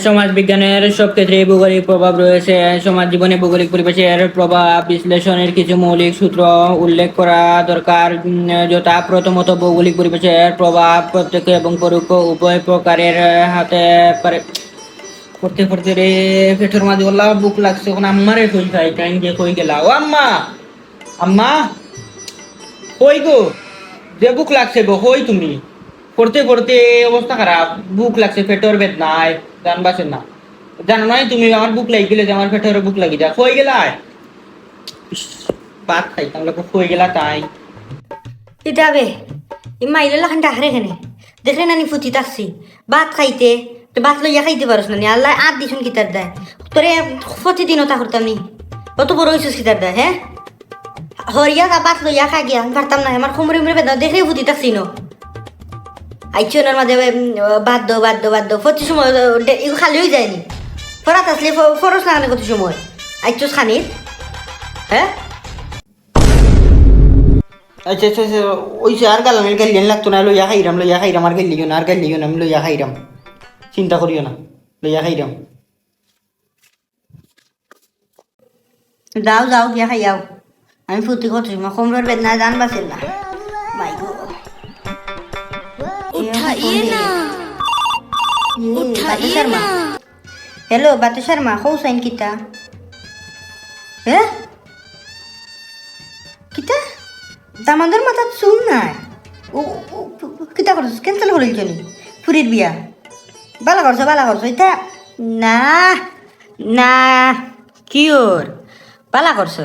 সমাজ বিজ্ঞানের সব ক্ষেত্রে ভৌগোলিক প্রভাব রয়েছে। সমাজ জীবনে ভৌগোলিক পরিবেশের প্রভাব বিশ্লেষণের কিছু মৌলিক সূত্র উল্লেখ করা দরকার, যথা প্রথমত ভৌগোলিক পরিবেশের প্রভাব প্রত্যক্ষ এবং পরোক্ষ উভয় প্রকারের হাতে পারে। পড়তে পড়তে রে পেটের মাঝে ওলা বুক লাগছে, এখন আম্মারে কই খাই টাইম যে কই গেলা। ও আম্মা, আম্মা কই গো? যে বুক লাগছে গো, কই তুমি? পড়তে পড়তে অবস্থা খারাপ, বুক লাগছে, পেটের বেদনায় জানবাছেন না। জানো নাই তুমি আমার বুক লাগি গেলে যে আমার পেটের বুক লাগি যা, কই গেলায়? ভাত খাইতাম লোক, কই গেলা তাই? ইতাবে মাইলে লাখান ডাকরে এখানে দেখলে নানি ফুটি তাকছি ভাত খাইতে, তো ভাত লইয়া খাইতে পারস নানি, আল্লাহ আর দিছুন কিতার দেয় তোরে প্রতিদিনও তা করতাম নি, অত বড় হয়েছিস কিতার দেয়। হ্যাঁ হরিয়া ভাত লইয়া খাই গিয়া পারতাম না, আমার কোমরে মুড়ে বেদনা দেখলেই ফুটি তাকছি ন আইচনের মাঝে বাদ দো প্রতি সময় এগুলো খালি হয়ে যায়নি, ফরাত আসলে ফরস লাগানো কত সময় আইচস খানির। হ্যাঁ আচ্ছা আচ্ছা আচ্ছা, ওই যে আর গালামের গালিয়ান লাগতো না, লইয়া খাইরাম আর গালিও না, আর গালিও না, আমি লইয়া খাইরাম, চিন্তা করিও না, লইয়া খাইরাম। যাও যাও গিয়া খাই যাও, আমি ফুর্তি করছি মা কোমরের বেদনা জানবাছেন না। মাই গো उठाइए ना उठाइए ना हेलो बात शर्मा हो साइन किता হে কিতা দামাদের মাথা চুল নাই ও কিতা করছ ক্যান্সেল হইল জনি ফুরির বিয়া বালা করছ এটা না না কি ওর বালা করছ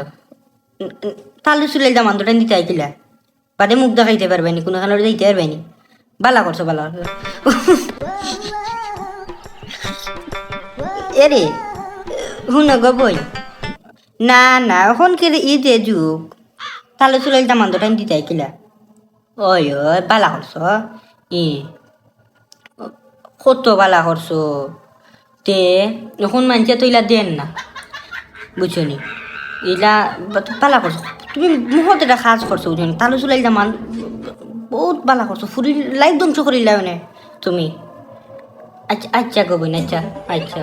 তালু চুলে দামান্দটা নিতে আইছিলা বাদে মুখ দেখাইতে পারবেনি কোনো খানোর যাইতে পারবেনি বালা করছো এরে শুন গো বই না না এখন কি ঈদে যুগ তাহলে চলে দামান্দটা দিতে কিলা ওই ওই বালা করছো কত বালা করছো তে এখন মানছে তো ইলা দেন না বুঝছো নি ইলা বালা করছো তুমি মুহূর্তে এটা কাজ করছো বুঝছো তাহলে চলে দামান বহুত বালা করছো ফুরি লাইফ ধ্বংস করিলা মানে তুমি। আচ্ছা আচ্ছা গো বোন আচ্ছা আচ্ছা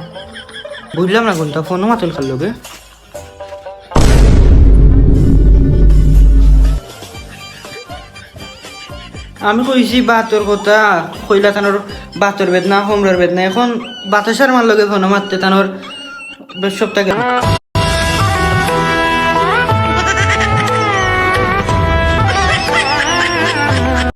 বুঝলাম না কোনটা ফোনও মাতুল খাল লোকে। আমি কইছি বাতর কথা, কইলা তানোর বাতর বেদনা হোমরার বেদনা, এখন বাতাসার মার লগে ফোন মারতে তানোর সপ্তাহে